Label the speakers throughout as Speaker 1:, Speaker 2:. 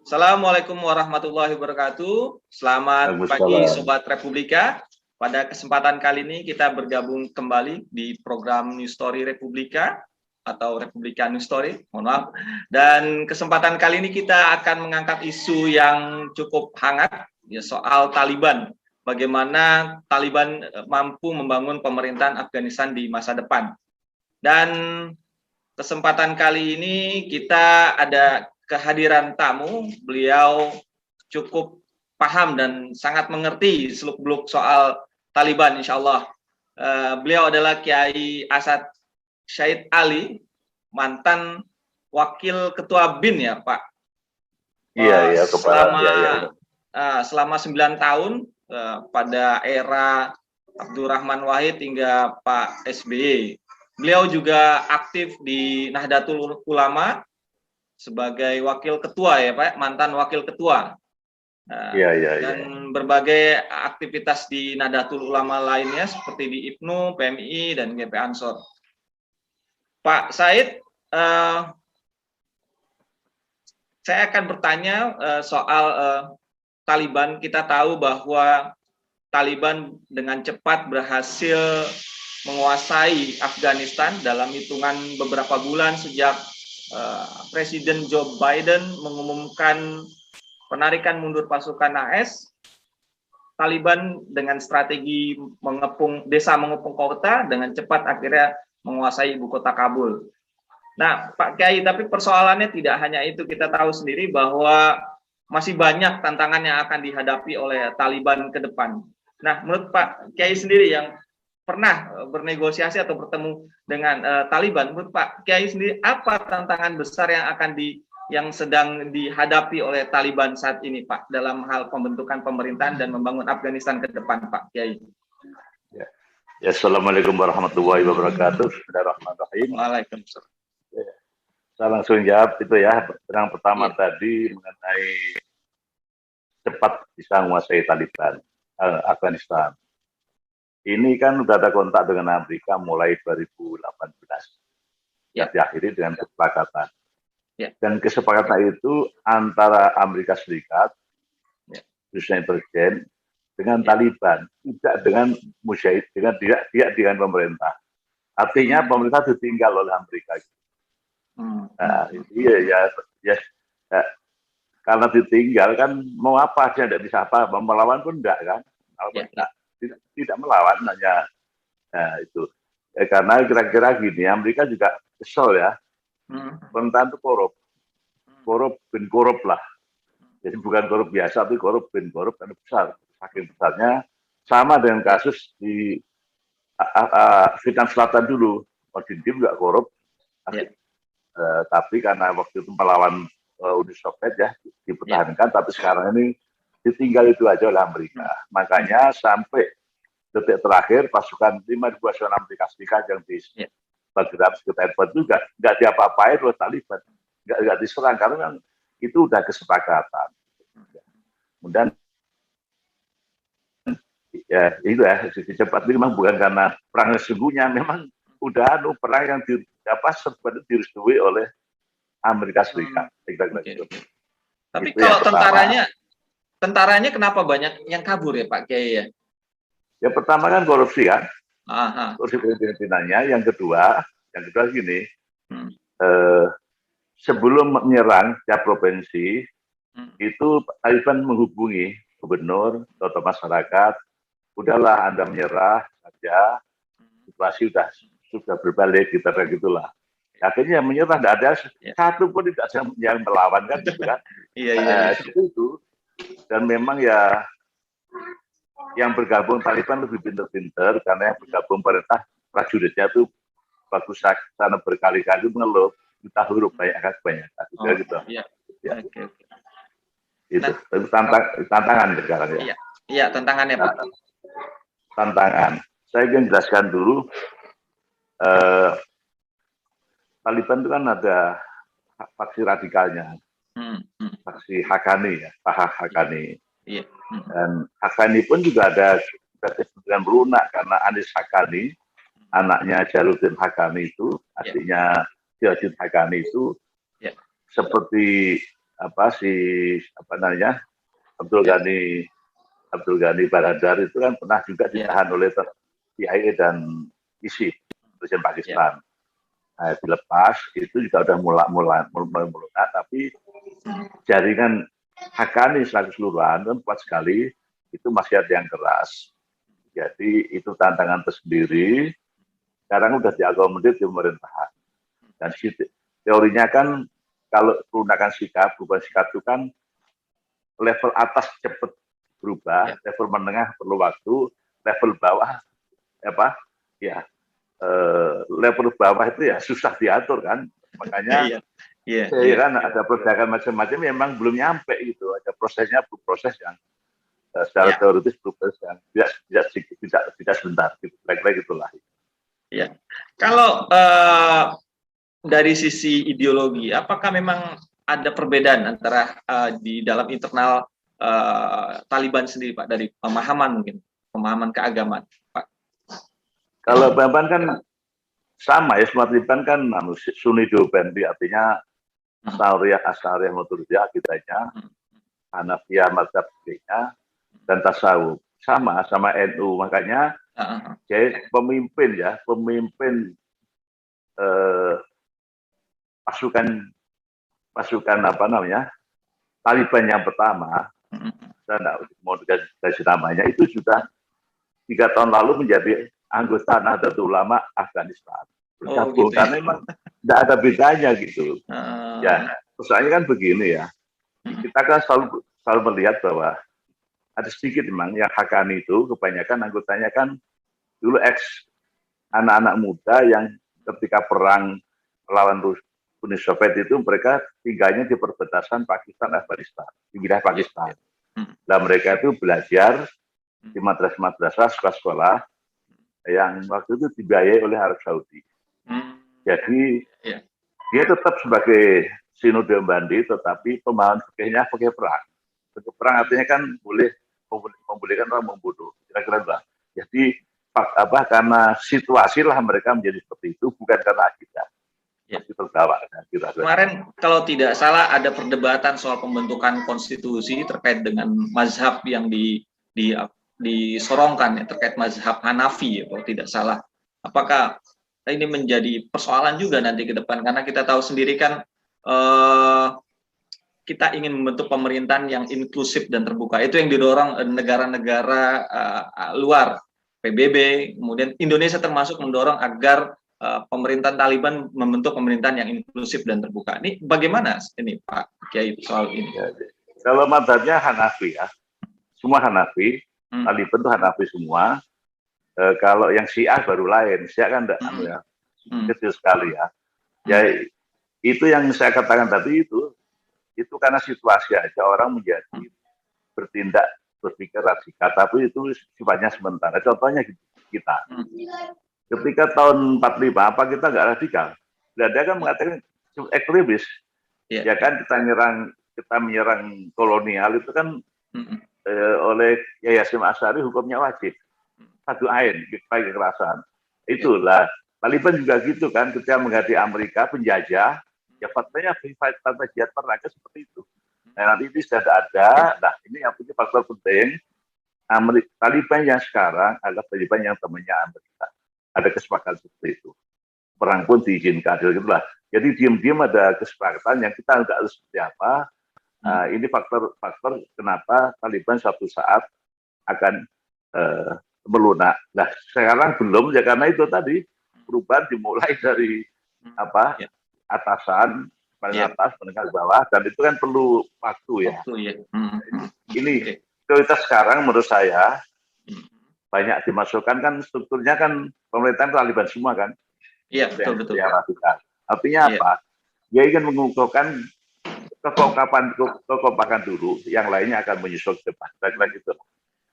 Speaker 1: Assalamualaikum warahmatullahi wabarakatuh. Selamat pagi
Speaker 2: Waalaikumsalam.
Speaker 1: Sobat Republika. Pada kesempatan kali ini kita bergabung kembali di program News Story Republika atau Republika News Story, mohon maaf. Dan kesempatan kali ini kita akan mengangkat isu yang cukup hangat, ya, soal Taliban. Bagaimana Taliban mampu membangun pemerintahan Afghanistan di masa depan. Dan kesempatan kali ini kita ada kehadiran tamu. Beliau cukup paham dan sangat mengerti seluk-beluk soal Taliban, insya Allah. Beliau adalah Kiai Asad Syahid Ali, mantan wakil ketua BIN ya Pak.
Speaker 2: Iya, kepala.
Speaker 1: Selama 9 tahun pada era Abdurrahman Wahid hingga Pak SBY. Beliau juga aktif di Nahdlatul Ulama sebagai wakil ketua ya Pak, mantan wakil ketua. Dan berbagai aktivitas di Nahdlatul Ulama lainnya seperti di IPNU, PMI, dan GP Ansor. Pak Said, saya akan bertanya soal Taliban. Kita tahu bahwa Taliban dengan cepat berhasil menguasai Afghanistan dalam hitungan beberapa bulan sejak Presiden Joe Biden mengumumkan penarikan mundur pasukan AS. Taliban dengan strategi desa mengepung kota dengan cepat akhirnya menguasai ibu kota Kabul. Nah, Pak Kiai, tapi persoalannya tidak hanya itu. Kita tahu sendiri bahwa masih banyak tantangan yang akan dihadapi oleh Taliban ke depan. Nah, menurut Pak Kiai sendiri yang pernah bernegosiasi atau bertemu dengan Taliban, menurut Pak Kiai sendiri apa tantangan besar yang sedang dihadapi oleh Taliban saat ini, Pak, dalam hal pembentukan pemerintahan dan membangun Afghanistan ke depan, Pak Kiai?
Speaker 2: Ya, Assalamualaikum warahmatullahi wabarakatuh. Bismillahirrahmanirrahim.
Speaker 1: Waalaikumsalam.
Speaker 2: Saya langsung jawab itu ya. Yang pertama tadi mengenai cepat bisa menguasai Taliban Afghanistan. Ini kan sudah ada kontak dengan Amerika mulai 2018. Ya. Diakhiri dengan kesepakatan. Ya. Dan kesepakatan itu antara Amerika Serikat, khususnya intelijen, dengan Taliban, tidak dengan Mujahid, tidak dengan pemerintah. Artinya pemerintah ditinggal oleh Amerika. Nah, ya, karena ditinggal kan mau apa aja, tidak bisa apa, melawan pun enggak kan. Tidak melawan, hanya itu. Karena kira-kira gini, Amerika juga kesel ya. Pemerintahan itu korup lah. Jadi bukan korup biasa, tapi korup karena besar. Saking besarnya, sama dengan kasus di Vietnam Selatan dulu. Odin juga korup. Tapi karena waktu itu melawan Uni Soviet ya, dipertahankan, tapi sekarang ini ditinggal itu aja oleh Amerika. Makanya sampai detik terakhir pasukan 5.000 pasukan Amerika Serikat yang di Baghdad sekitar itu nggak diapa-apain oleh Taliban, nggak diserang karena memang itu udah kesepakatan. Kemudian ya itu ya cepat ini memang bukan karena perang sesungguhnya, memang udah perang yang sebenarnya direstui oleh Amerika Serikat.
Speaker 1: Tapi itu kalau tentaranya kenapa banyak yang kabur ya Pak Kiai ya?
Speaker 2: Yang pertama kan korupsi kan, korupsi pimpinannya. Yang kedua gini, sebelum menyerang tiap provinsi, itu Taliban menghubungi gubernur atau masyarakat, udahlah Anda menyerah saja, situasi sudah berbalik, gitulah. Akhirnya menyerah, tidak ada satu pun tidak yang melawan kan, gitu kan? Itu. Dan memang ya yang bergabung Taliban lebih pinter-pinter karena yang bergabung pemerintah prajuritnya itu bagus sana berkali-kali mengeluh kita huruf banyak gitu. Itu tantangan sekarang ya.
Speaker 1: Iya, tantangannya Pak.
Speaker 2: Tantangan. Saya ingin jelaskan dulu. Taliban itu kan ada faksi radikalnya, faksi Haqqani ya, Pak Haqqani. Dan Haqqani pun juga ada dengan melunak karena Anis Haqqani, anaknya Jaludin Haqqani itu, adiknya Jaludin Haqqani itu seperti apa namanya Abdul Ghani Baradar itu kan pernah juga ditahan oleh CIA dan ISIS, Presiden Pakistan. Nah, dilepas itu juga udah mulai melunak, tapi jaringan Haqqani selaku keseluruhan kan kuat sekali, itu masih ada yang keras. Jadi itu tantangan tersendiri. Sekarang udah diakomodir di pemerintahan. Dan teorinya kan kalau perunakan sikap, perubahan sikap itu kan level atas cepat berubah, level menengah perlu waktu, level bawah level bawah itu ya susah diatur kan, makanya kan ada pergerakan macam-macam memang belum nyampe gitu, ada prosesnya proses yang secara teoritis proses yang tidak sebentar, gitu. Kira-kira gitulah.
Speaker 1: Ya, kalau dari sisi ideologi, apakah memang ada perbedaan antara di dalam internal Taliban sendiri, Pak, dari pemahaman keagamaan, Pak?
Speaker 2: Kalau Taliban kan sama ya, semua Taliban kan Sunni Deobandi, artinya Asy'ariyah Maturidiyah akidahnya, Hanafiyah mazhab fikihnya, dan tasawuf sama NU, makanya jadi pemimpin pasukan Taliban yang pertama, saya nggak mau dikasih namanya, itu sudah 3 tahun lalu menjadi anggota Nahdlatul Ulama Afghanistan. Bergabung, karena memang tidak ada bedanya gitu. Ya, persoalannya kan begini ya. Kita kan selalu melihat bahwa ada sedikit memang yang Haqqani itu kebanyakan anggotanya kan dulu anak-anak muda yang ketika perang melawan Uni Soviet itu mereka tinggalnya di perbatasan Pakistan Afghanistan, di wilayah Pakistan. Nah, mereka itu belajar di madrasah, sekolah-sekolah yang waktu itu dibiayai oleh Arab Saudi. Jadi dia tetap sebagai Sunni Deobandi, tetapi pemahaman fikihnya pakai perang. Pakai perang artinya kan boleh membolehkan orang membunuh, kira-kira lah. Jadi karena situasi lah mereka menjadi seperti itu, bukan karena akidah.
Speaker 1: Kemarin kalau tidak salah ada perdebatan soal pembentukan konstitusi terkait dengan mazhab yang disorongkan ya, terkait mazhab Hanafi ya, kalau tidak salah. Apakah ini menjadi persoalan juga nanti ke depan, karena kita tahu sendiri kan kita ingin membentuk pemerintahan yang inklusif dan terbuka. Itu yang didorong negara-negara luar, PBB, kemudian Indonesia termasuk mendorong agar pemerintahan Taliban membentuk pemerintahan yang inklusif dan terbuka. Ini bagaimana ini Pak Kiai soal ini?
Speaker 2: Ya, kalau mazhabnya Hanafi ya, semua Hanafi, Taliban itu Hanafi semua. Kalau yang Syiah baru lain, Syiah kan enggak kecil sekali ya. Ya itu yang saya katakan tadi itu karena situasi aja orang menjadi berpikir radikal, tapi itu sifatnya sementara. Contohnya kita. Ketika tahun 45, apa kita nggak radikal? Belanda kan mengatakan ekstremis. Ya kan kita menyerang kolonial itu kan oleh Kiai Hasyim Asy'ari hukumnya wajib. Satu ain, kekerasan. Itulah Taliban juga gitu kan, ketika menghadapi Amerika penjajah, ya faktanya tanpa jihad perang seperti itu. Nah, nanti ini sudah ada. Nah, ini yang punya faktor penting. Taliban yang sekarang adalah Taliban yang temannya Amerika. Ada kesepakatan seperti itu. Perang pun diizinkan, gitulah. Jadi diam-diam ada kesepakatan yang kita nggak harus seperti apa. Ini faktor kenapa Taliban suatu saat akan melunak. Nah, sekarang belum ya, karena itu tadi perubahan dimulai dari atasan, paling atas, menengah bawah, dan itu kan perlu waktu ya. Ini prioritas sekarang menurut saya banyak dimasukkan kan, strukturnya kan pemerintahan Taliban semua kan.
Speaker 1: Iya, betul.
Speaker 2: Artinya apa? Dia ingin mengukuhkan kekompakan dulu, yang lainnya akan menyusul ke depan. Kira-kira gitu.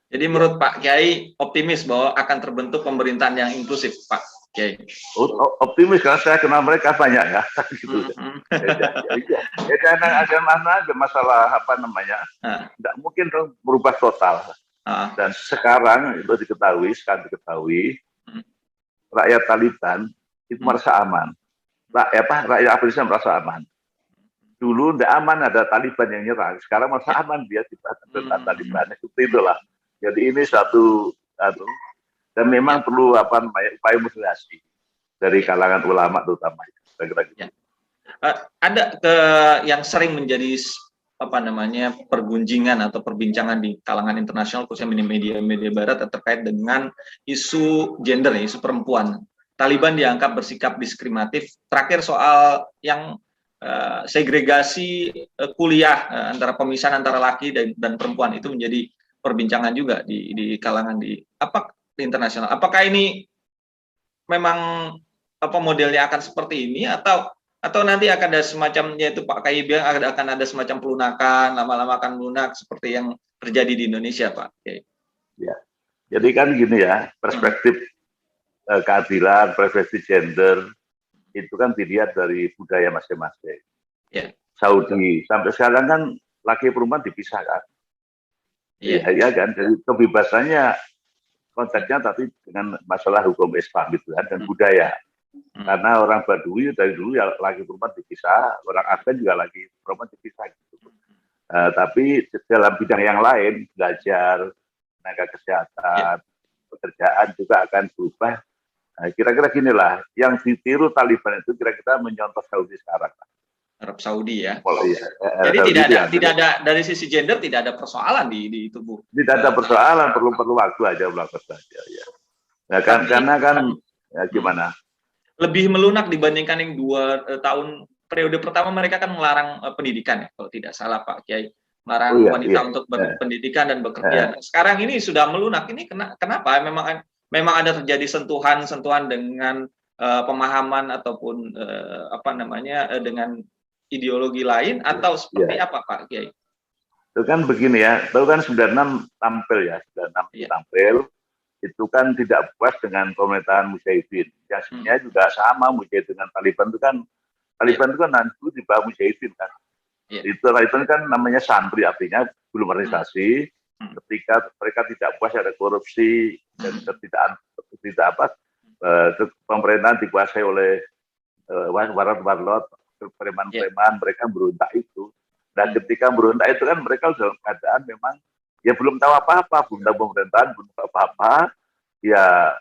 Speaker 1: Jadi menurut Pak Kiai optimis bahwa akan terbentuk pemerintahan yang inklusif, Pak Kiai?
Speaker 2: Optimis, karena saya kenal mereka banyak ya. Gitu. Ada masalah tidak mungkin berubah total. Dan sekarang itu diketahui, rakyat Taliban itu merasa aman. Rakyat Afghanistan merasa aman. dulu tidak aman, ada Taliban yang nyerang, sekarang masa aman dia tentang Taliban, seperti itulah. Jadi ini satu dan memang perlu apa namanya upaya moderasi dari kalangan ulama terutama.
Speaker 1: Ya. Ada yang sering menjadi apa namanya pergunjingan atau perbincangan di kalangan internasional khususnya media barat terkait dengan isu gender, isu perempuan. Taliban dianggap bersikap diskriminatif. Terakhir soal yang segregasi kuliah antara pemisahan antara laki dan perempuan itu menjadi perbincangan juga di kalangan di internasional. Apakah ini memang apa modelnya akan seperti ini atau nanti akan ada semacam, yaitu Pak Kai bilang akan ada semacam pelunakan, lama-lama akan melunak seperti yang terjadi di Indonesia, Pak? Okay.
Speaker 2: Ya, jadi kan gini ya, perspektif keadilan, perspektif gender itu kan dilihat dari budaya masing-masing. Yeah. Saudi sampai sekarang kan laki perempuan dipisahkan. Iya kan, jadi kebebasannya konteksnya tapi dengan masalah hukum Islam gitu kan dan budaya. Karena orang Badui dari dulu ya laki perempuan dipisah, orang Afgan juga laki perempuan dipisah gitu. Tapi dalam bidang yang lain, belajar, tenaga kesehatan, pekerjaan juga akan berubah. Kira-kira gini lah, yang ditiru Taliban itu kira-kira menyontoh Saudi sekarang.
Speaker 1: Arab Saudi ya.
Speaker 2: Jadi
Speaker 1: tidak ada dari sisi gender tidak ada persoalan di tubuh.
Speaker 2: Tidak ada persoalan, perlu waktu aja melakukan saja ya. Nah, karena kan ya gimana?
Speaker 1: Lebih melunak dibandingkan yang 2 tahun periode pertama mereka kan melarang pendidikan ya kalau tidak salah Pak Kiai, melarang wanita untuk berpendidikan dan bekerja. Sekarang ini sudah melunak. Ini kenapa? Memang ada terjadi sentuhan dengan pemahaman ataupun dengan ideologi lain atau seperti apa Pak Kiai?
Speaker 2: Itu kan begini ya, itu kan 96 tampil ya, 96 tampil, itu kan tidak puas dengan pemerintahan Mujahidin. Yang sebenarnya juga sama Mujahidin dengan Taliban itu kan, Taliban itu kan nanti di bawah Mujahidin kan. Itu Taliban kan namanya santri, artinya belum organisasi. Ketika mereka tidak puas ada korupsi dan pemerintahan dikuasai oleh warlot, preman-preman, mereka berontak itu. Dan ketika berontak itu kan mereka dalam keadaan memang ya belum tahu apa-apa, belum tahu pemerintahan, belum tahu apa-apa. Ya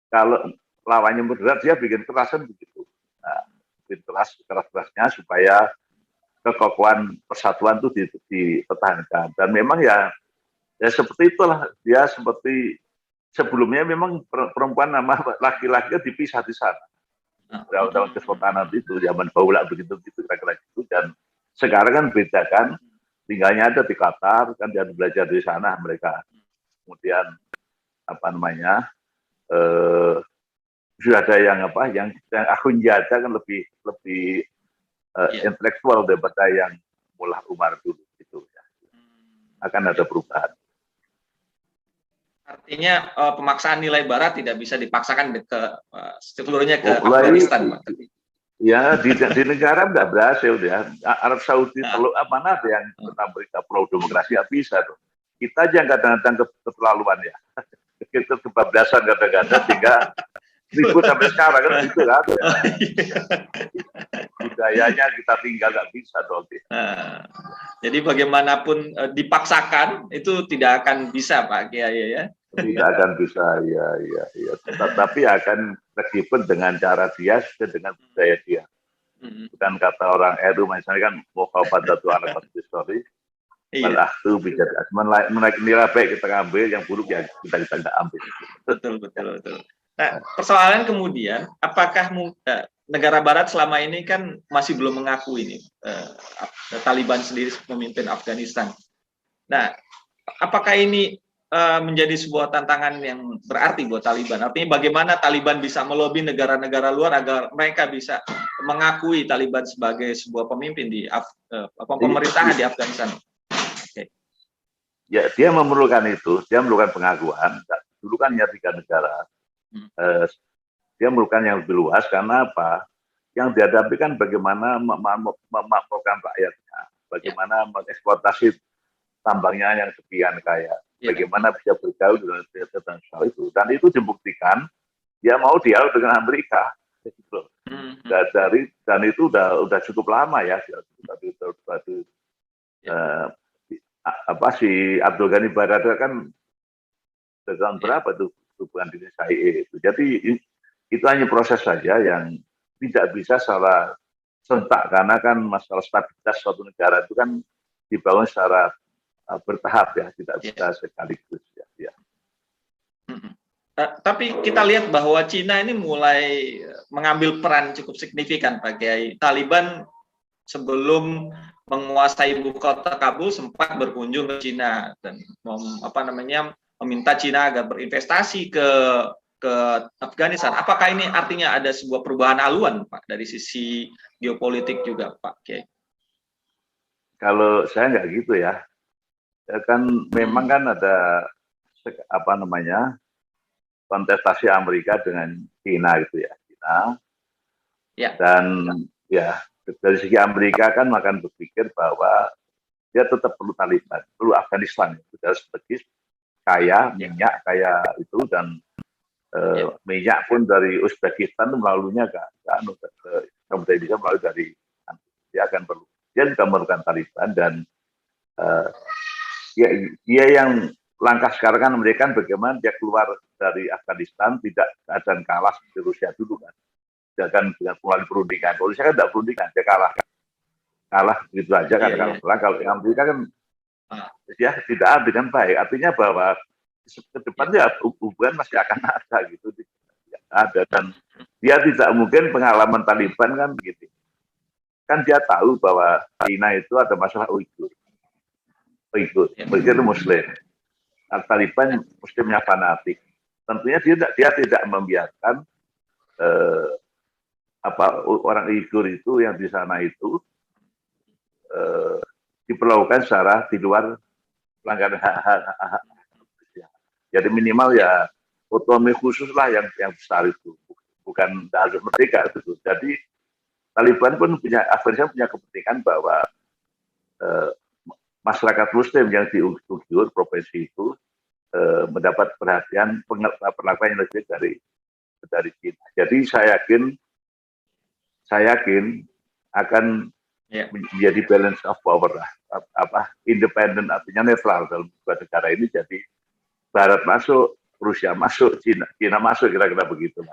Speaker 2: kalau lawannya moderat dia bikin kerasan begitu. Nah, bikin keras-kerasnya supaya kekokohan persatuan itu dipertahankan. Dan memang ya seperti itulah, dia seperti sebelumnya memang perempuan sama laki-laki dipisah di sana. Dalam kesultanan itu zaman Baula begitu kira-kira gitu. Dan sekarang kan beda kan, tinggalnya ada di Qatar kan, dia belajar di sana mereka. Kemudian sudah ada yang akun jada kan lebih intelektual daripada yang Mullah Umar dulu gitu ya. Akan ada perubahan.
Speaker 1: Artinya pemaksaan nilai barat tidak bisa dipaksakan seluruhnya ke Afghanistan.
Speaker 2: Ya di negara nggak berhasil ya. Arab Saudi mana ada yang mereka pro demokrasi bisa tuh. Kita aja kadang-kadang keterlaluan ya. Kita kebablasan kadang-kadang sehingga ribut sampai sekarang kan itu kan. Budayanya kita tinggal nggak bisa dong. Jadi
Speaker 1: bagaimanapun dipaksakan itu tidak akan bisa Pak Kiai ya.
Speaker 2: Tidak akan bisa ya. Tapi akan fleksibel dengan cara dia dengan budaya dia. Bukan kata orang Edu misalnya kan mau pada tuh anak histori. Malah tuh bisa menaik nilai baik kita ambil, yang buruk ya kita nggak ambil.
Speaker 1: Betul. Nah, persoalan kemudian, apakah negara Barat selama ini kan masih belum mengakui ini Taliban sendiri memimpin Afghanistan. Nah, apakah ini menjadi sebuah tantangan yang berarti buat Taliban? Artinya bagaimana Taliban bisa melobi negara-negara luar agar mereka bisa mengakui Taliban sebagai sebuah pemimpin di pemerintahan di Afghanistan? Okay.
Speaker 2: Ya, dia memerlukan itu, dia memerlukan pengakuan. Dulu kan hanya 3 negara. Dia memerlukan yang lebih luas karena apa? Yang dihadapi kan bagaimana memakmurkan rakyatnya, bagaimana mengeksploitasi tambangnya yang sekian kaya, bagaimana bisa bergaul dengan internasional itu. Dan itu dibuktikan dia mau dialog dengan Amerika. Gitu. Dan itu udah cukup lama ya. Si Abdul Ghani Baradar kan tahun berapa tuh hubungan dengan CIA itu. Jadi itu hanya proses saja yang tidak bisa secara sentak, karena kan masalah stabilitas suatu negara itu kan dibangun secara bertahap ya, tidak bisa sekaligus ya.
Speaker 1: Tapi kita lihat bahwa Cina ini mulai mengambil peran cukup signifikan Pak Kiai. Taliban sebelum menguasai ibu kota Kabul sempat berkunjung ke Cina dan meminta Cina agar berinvestasi ke Afghanistan. Apakah ini artinya ada sebuah perubahan haluan Pak dari sisi geopolitik juga Pak Kiai?
Speaker 2: Kalau saya nggak gitu ya. Kan memang kan ada kontestasi Amerika dengan Cina gitu ya. Dan ya dari segi Amerika kan akan berpikir bahwa dia tetap perlu Taliban, perlu Afghanistan, itu dari segi kaya minyak, kaya itu, dan minyak pun dari Uzbekistan melaluinya ke Indonesia melalui dari dia akan perlu, dia juga memerlukan Taliban. Dan dia yang langkah sekarang kan mereka bagaimana dia keluar dari Afghanistan tidak dan kalah seperti Rusia dulu kan. Dia kan dengan melalui perundingan. Rusia kan tidak perundingan, dia kalah begitu aja kan. Kalau Amerika kan ya tidak ada dengan baik. Artinya bahwa ke depannya hubungan masih akan ada gitu. Ada, dan dia tidak mungkin pengalaman Taliban kan begitu. Kan dia tahu bahwa China itu ada masalah Uighur itu Muslim. Taliban Muslimnya fanatik. Tentunya dia tidak membiarkan orang Uighur itu yang di sana itu diperlakukan secara di luar pelanggaran hak. Jadi minimal ya otonomi khusus lah yang besar itu, bukan harus merdeka itu. Jadi Taliban pun Afghanistan punya kepentingan bahwa masyarakat Muslim yang di Uighur provinsi itu mendapat perhatian perlakuan yang lebih dari China. Jadi saya yakin akan menjadi balance of power lah, independen, artinya netral dalam dua negara ini. Jadi Barat masuk, Rusia masuk, China masuk, kira-kira begitu lah.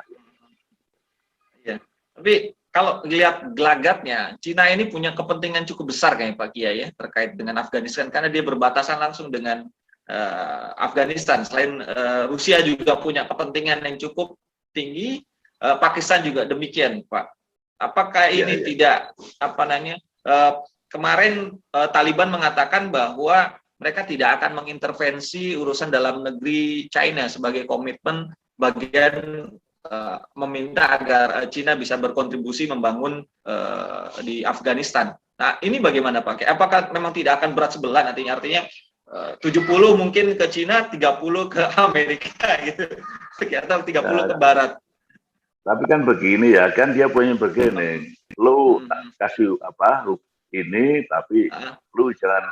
Speaker 1: Ya, tapi kalau lihat gelagatnya, Cina ini punya kepentingan cukup besar kayaknya Pak Kiai ya terkait dengan Afghanistan, karena dia berbatasan langsung dengan Afghanistan. Selain Rusia juga punya kepentingan yang cukup tinggi, Pakistan juga demikian, Pak. Apakah ini tidak kemarin Taliban mengatakan bahwa mereka tidak akan mengintervensi urusan dalam negeri China sebagai komitmen bagian meminta agar Cina bisa berkontribusi membangun di Afghanistan. Nah, ini bagaimana Pak? Apakah memang tidak akan berat sebelah nantinya? Artinya 70 mungkin ke Cina, 30 ke Amerika gitu. Atau 30 ke Barat.
Speaker 2: Tapi kan begini ya, kan dia punya begini. Lu kasih ini, tapi lu jangan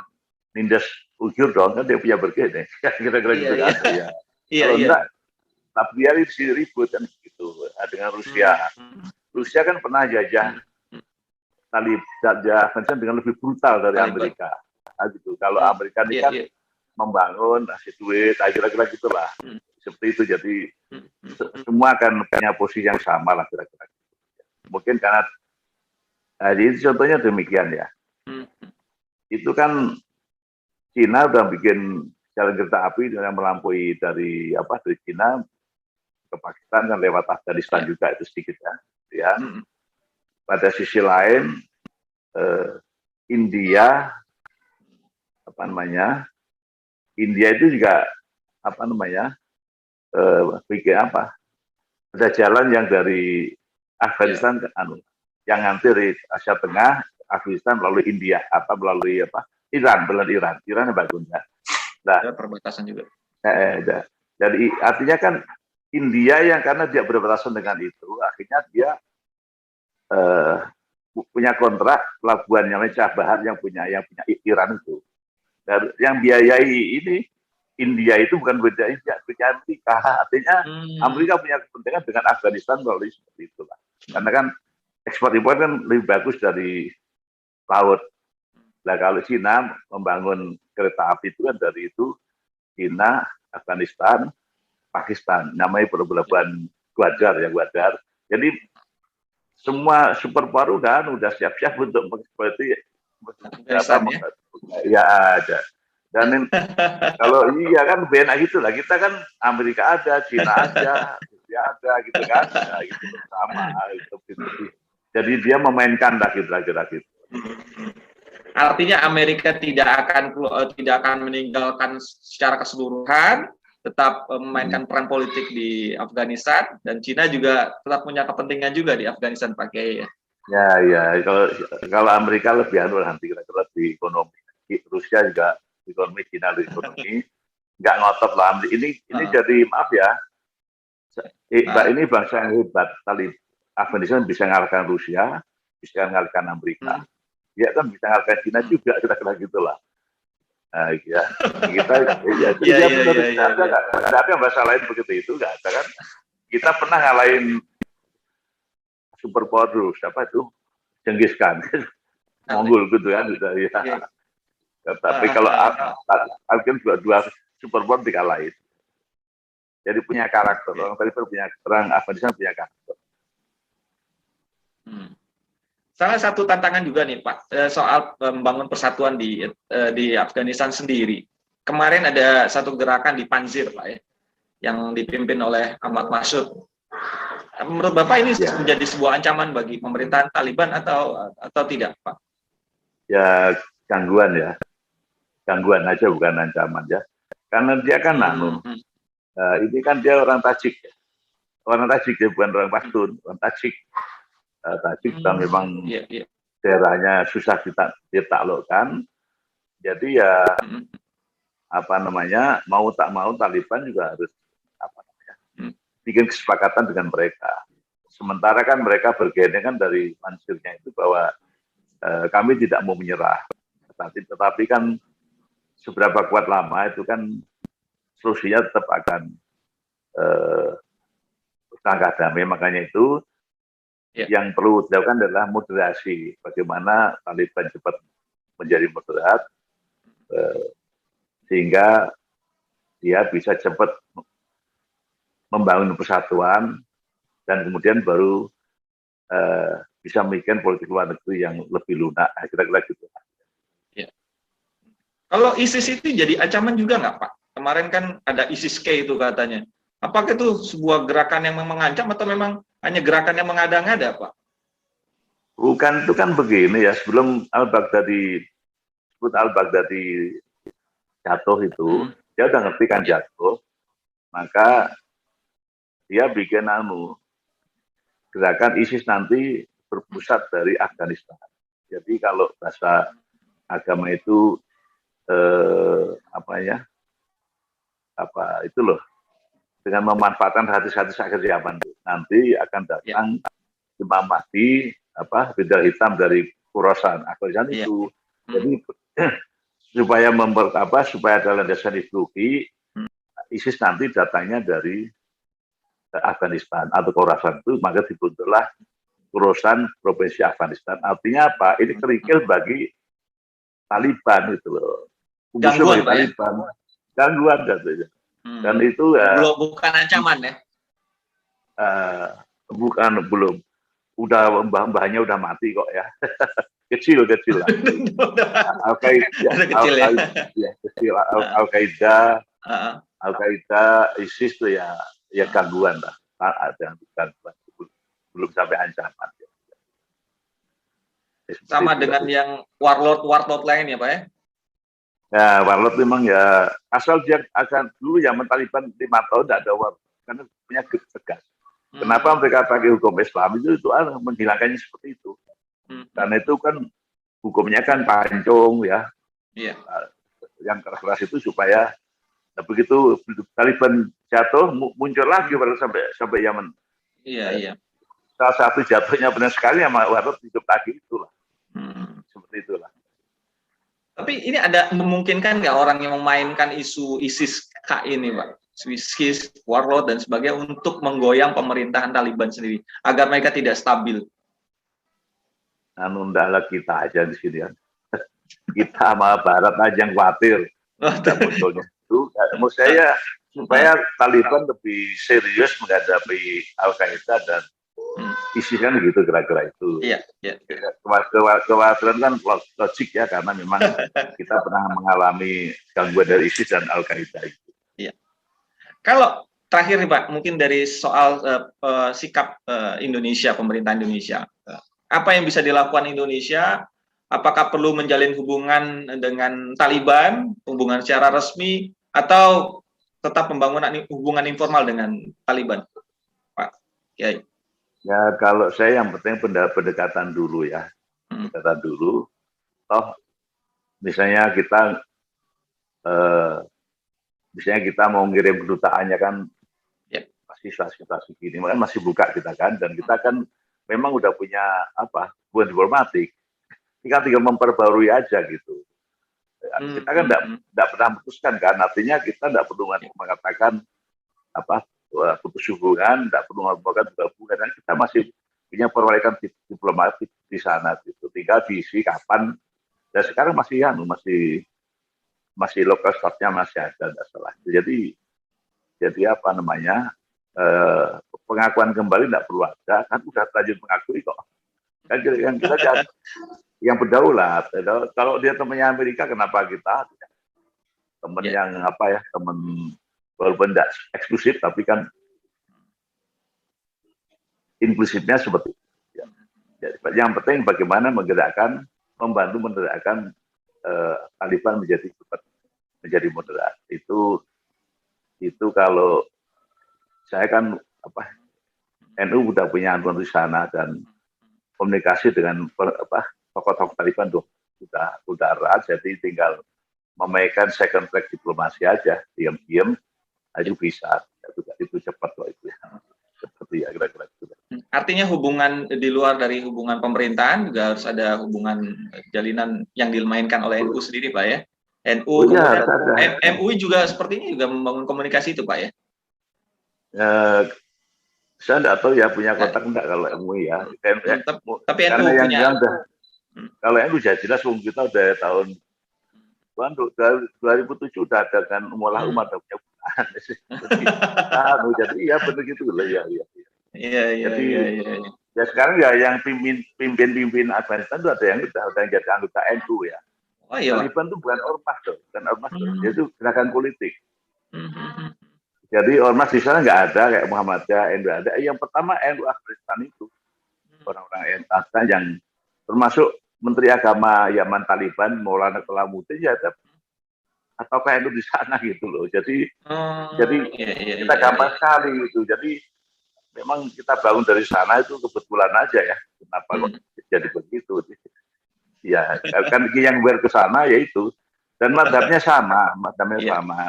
Speaker 2: nindas Uighur dong, kan dia punya begini. Kira-kira gitu kan. Kalau enggak, tapi dia ribut kan gitu dengan Rusia. Rusia kan pernah jajah Afghanistan dengan lebih brutal dari Amerika. Gitu. Kalau Amerika ini kan membangun, kasih duit, kira-kira gitulah. Seperti itu, jadi semua akan punya posisi yang sama lah kira-kira. Mungkin karena jadi contohnya demikian ya. Itu kan Cina udah bikin jalan kereta api yang melampaui dari Cina ke Pakistan kan lewat Afghanistan juga, itu sedikit ya. Pada sisi lain India India itu juga bikin ada jalan yang dari Afghanistan ke yang nanti dari Asia Tengah, Afghanistan melalui India melalui Iran yang bagus ya. Nah,
Speaker 1: perbatasan juga.
Speaker 2: Jadi artinya kan India yang karena dia berbatasan dengan itu, akhirnya dia punya kontrak pelabuhan yang Chabahar yang punya Iran itu. Dan yang biayai ini India itu bukan punya Amerika. Artinya Amerika punya kepentingan dengan Afghanistan melalui seperti itulah. Karena kan ekspor impor kan lebih bagus dari laut. Nah kalau Cina membangun kereta api itu kan dari itu Cina, Afghanistan, Pakistan, namanya pelabuhan Gwadar ya Gwadar. Jadi semua superpower udah siap-siap untuk mengeksploitasi
Speaker 1: Afghanistan ya.
Speaker 2: Ya ada. Dan kalau iya kan benar gitu lah. Kita kan Amerika ada, Cina ada, Rusia ada gitu kan. Nah, itu sama. Gitu. Jadi dia memainkan lah gitu.
Speaker 1: Artinya Amerika tidak akan meninggalkan secara keseluruhan, tetap memainkan peran politik di Afghanistan, dan Cina juga tetap punya kepentingan juga di Afghanistan pakai ya.
Speaker 2: Ya. Kalau Amerika lebih nanti kira-kira di ekonomi. Rusia juga ekonomi, Cina di ekonomi. Nggak ngotot lah. Ini jadi maaf ya. Ini bangsa yang hebat. Afghanistan bisa mengalahkan Rusia, bisa mengalahkan Amerika. Ya kan bisa ngalahkan Cina juga, kira-kira gitulah. Nah, ya. Kita nggak ada bahasa lain begitu itu, nggak ada kan. Kita pernah ngalahin superpower dulu, siapa itu? Genghis Khan, Mongol gitu kan. Ya. Tapi kalau Afgan dua superpower dikalahin. Jadi punya karakter, orang Afghanistan punya karakter.
Speaker 1: Salah satu tantangan juga nih Pak, soal membangun persatuan di Afghanistan sendiri. Kemarin ada satu gerakan di Panjshir Pak ya, yang dipimpin oleh Ahmad Masud. Menurut Bapak ini menjadi sebuah ancaman bagi pemerintahan Taliban atau tidak Pak?
Speaker 2: Ya gangguan aja bukan ancaman ya. Karena dia kan ini kan dia orang Tajik ya. Orang Tajik ya, bukan orang Pashtun, orang Tajik. Tajik memang daerahnya susah ditaklukkan, jadi ya mau tak mau Taliban juga harus bikin kesepakatan dengan mereka. Sementara kan mereka bergendengan dari Panjshirnya itu bahwa kami tidak mau menyerah, tetapi kan seberapa kuat lama itu kan solusinya tetap akan tangga damai. Makanya itu yang perlu dilakukan adalah moderasi. Bagaimana Taliban cepat menjadi moderat sehingga dia bisa cepat membangun persatuan dan kemudian baru bisa memikirkan politik luar negeri yang lebih lunak. Kira-kira gitu.
Speaker 1: Ya. Kalau ISIS itu jadi ancaman juga nggak Pak? Kemarin kan ada ISIS-K itu katanya. Apakah itu sebuah gerakan yang mengancam atau memang hanya gerakan yang mengada-ngada, Pak?
Speaker 2: Bukan, itu kan begini ya, sebelum al-Baghdadi jatuh itu, dia udah ngerti kan jatuh, maka dia bikin gerakan ISIS nanti berpusat dari Afghanistan. Jadi kalau bahasa agama itu dengan memanfaatkan hadis-hadis akhir zaman itu, nanti akan datang Imam Mahdi bendera hitam dari Khurasan Afghanistan itu. Jadi supaya ada landasan ideologi, ISIS nanti datangnya dari Afghanistan atau Khurasan itu, maka dibentuklah Khurasan provinsi Afghanistan. Artinya apa? Ini kerikil bagi Taliban itu loh.
Speaker 1: Gangguan,
Speaker 2: Taliban. Gangguan katanya. Dan itu
Speaker 1: bukan ancaman ya?
Speaker 2: Belum. Udah mbahnya udah mati kok ya. kecil lah. Al-Qaeda, ISIS itu ya gangguan lah. Ada gangguan. Belum sampai ancaman.
Speaker 1: Sama dengan yang warlord lain ya Pak ya?
Speaker 2: Ya, warlord memang ya, asal dia akan dulu ya Taliban 5 tahun tidak ada warlord, karena punya tegas. Kenapa mereka pakai hukum Islam itu menghilangkannya seperti itu. Karena itu kan hukumnya kan pancung ya. Yang keras itu supaya begitu Taliban jatuh muncul lagi sampai Yaman.
Speaker 1: Iya.
Speaker 2: Salah satu jatuhnya benar sekali sama warlord hidup lagi itulah. Seperti itulah.
Speaker 1: Tapi ini ada memungkinkan nggak orang yang memainkan isu ISIS-K ini, Pak? Swiss warlord dan sebagainya untuk menggoyang pemerintahan Taliban sendiri agar mereka tidak stabil.
Speaker 2: Ndaklah kita aja di sini ya. Kita sama Barat aja yang khawatir munculnya itu. Menurut saya supaya Taliban lebih serius menghadapi Al-Qaeda dan ISIS kan gitu kira-kira itu.
Speaker 1: Iya.
Speaker 2: Kekhawatiran kan logik ya karena memang kita pernah mengalami gangguan dari ISIS dan Al-Qaeda itu.
Speaker 1: Iya. Kalau terakhir nih Pak, mungkin dari soal sikap Indonesia, pemerintah Indonesia, apa yang bisa dilakukan Indonesia? Apakah perlu menjalin hubungan dengan Taliban, hubungan secara resmi, atau tetap pembangunan hubungan informal dengan Taliban, Pak Kiai?
Speaker 2: Ya kalau saya yang penting pendekatan dulu ya, pendekatan dulu. Toh misalnya kita mau ngirim kedutaannya kan, pasti situasi gini, masih buka kita kan, dan kita kan memang udah punya hubungan diplomatik. Kita tinggal memperbarui aja gitu. Kita kan tidak pernah memutuskan kan, artinya kita tidak perlu mengatakan putus hubungan, tidak perlu melakukan hubungan, dan kita masih punya perbaikan diplomatik di sana gitu. Tinggal diisi kapan. Dan sekarang masih lokal staffnya masih ada, tidak salah. Jadi apa namanya, pengakuan kembali tidak perlu ada, kan udah lanjut mengakui kok. Kan yang kita yang berdaulat. Kalau dia temannya Amerika, kenapa kita teman yang teman walaupun tidak eksklusif, tapi kan inklusifnya seperti itu. Ya. Jadi, yang penting bagaimana membantu menggerakkan Taliban menjadi moderat. Itu kalau saya kan NU udah punya aturan di sana dan komunikasi dengan tokoh-tokoh Taliban udah erat, jadi tinggal memaikan second track diplomasi aja, diam-diam aja bisa. Itu cepat kok itu ya. Seperti ya kira-kira itu.
Speaker 1: Artinya hubungan di luar dari hubungan pemerintahan juga harus ada hubungan jalinan yang dimainkan oleh NU sendiri, Pak ya. NU MUI juga sepertinya juga membangun komunikasi itu, Pak ya.
Speaker 2: Saya tidak tahu ya punya kontak enggak kalau MUI ya.
Speaker 1: Tapi NU punya.
Speaker 2: Kalau NU sudah jelas kita udah tahun 2007 udah ada kan mulai umat punya bukaan. Jadi ya benar gitu loh ya. Jadi ya sekarang ya yang pimpin Afghanistan itu ada yang jadi anggota NU ya.
Speaker 1: Oh iya.
Speaker 2: Taliban itu bukan ormas tuh, dia itu gerakan politik. Jadi ormas di sana nggak ada kayak Muhammadiyah, NU ada. Yang pertama NU Afghanistan itu orang-orang Afghanistan yang termasuk Menteri Agama Yaman Taliban, Maulana Kalamuddin ya ada atau kayak NU di sana gitu loh. Jadi kita gampang sekali gitu. Jadi memang kita bangun dari sana itu kebetulan aja ya. Kenapa kok jadi begitu? Ya kan yang ke sana yaitu dan madhabnya sama.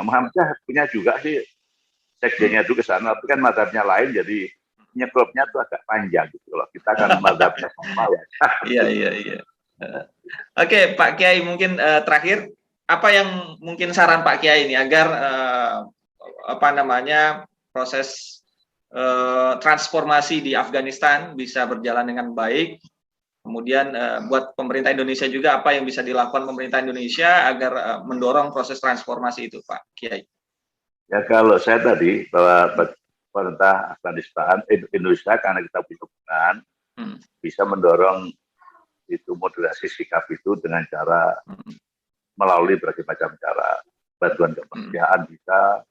Speaker 2: Muhammadiyah punya juga sih sekjennya itu ke sana, tapi kan madhabnya lain, jadi nyeklopnya tuh agak panjang gitu loh. Kita kan madhabnya sama ya.
Speaker 1: Iya. Oke, Pak Kiai, mungkin terakhir apa yang mungkin saran Pak Kiai ini agar proses transformasi di Afghanistan bisa berjalan dengan baik. Kemudian buat pemerintah Indonesia juga apa yang bisa dilakukan pemerintah Indonesia agar mendorong proses transformasi itu, Pak Kiai.
Speaker 2: Ya kalau saya tadi bahwa pemerintah Afghanistan, Indonesia karena kita punya hubungan bisa mendorong itu moderasi sikap itu dengan cara melalui berbagai macam cara, bantuan kemanusiaan bisa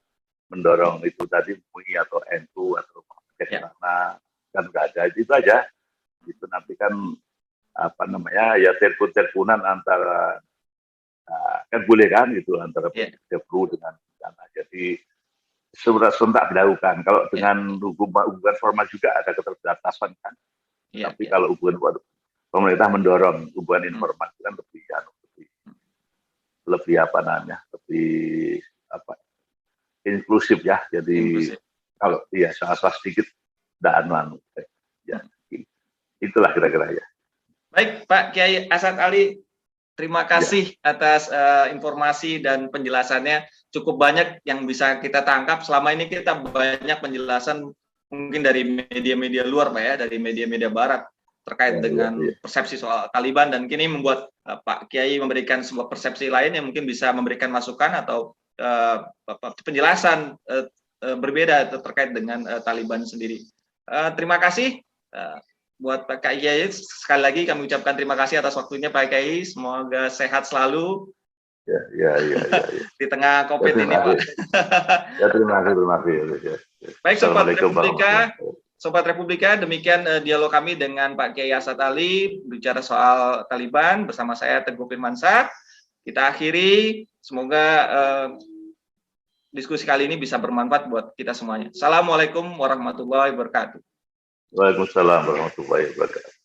Speaker 2: mendorong itu tadi MUI atau NU atau sana kan nggak ada itu aja. Itu nanti kan ya telepon-teleponan antara kan boleh kan itu antara Deplu dengan sana. Jadi serentak dilakukan. Kalau dengan hubungan formal juga ada keterbatasan kan. Tapi kalau hubungan pemerintah mendorong hubungan informal itu kan lebih inklusif ya. Jadi kalau salah sedikit dan ya itulah kira-kira ya.
Speaker 1: Baik, Pak Kiai Asad Ali, Terima kasih atas informasi dan penjelasannya. Cukup banyak yang bisa kita tangkap. Selama ini kita banyak penjelasan mungkin dari media-media luar, Pak ya, dari media-media Barat terkait dengan persepsi soal Taliban, dan kini membuat Pak Kiai memberikan sebuah persepsi lain yang mungkin bisa memberikan masukan atau penjelasan berbeda terkait dengan Taliban sendiri. Terima kasih buat Pak Kiai. Sekali lagi kami ucapkan terima kasih atas waktunya Pak Kiai. Semoga sehat selalu.
Speaker 2: Ya.
Speaker 1: Di tengah COVID ini, Pak.
Speaker 2: Ya, terima kasih.
Speaker 1: Baik, Sobat Republika, demikian dialog kami dengan Pak Kiai Asad Ali bicara soal Taliban bersama saya Teguh Firmansyah. Kita akhiri, semoga diskusi kali ini bisa bermanfaat buat kita semuanya. Assalamualaikum warahmatullahi wabarakatuh.
Speaker 2: Waalaikumsalam warahmatullahi wabarakatuh.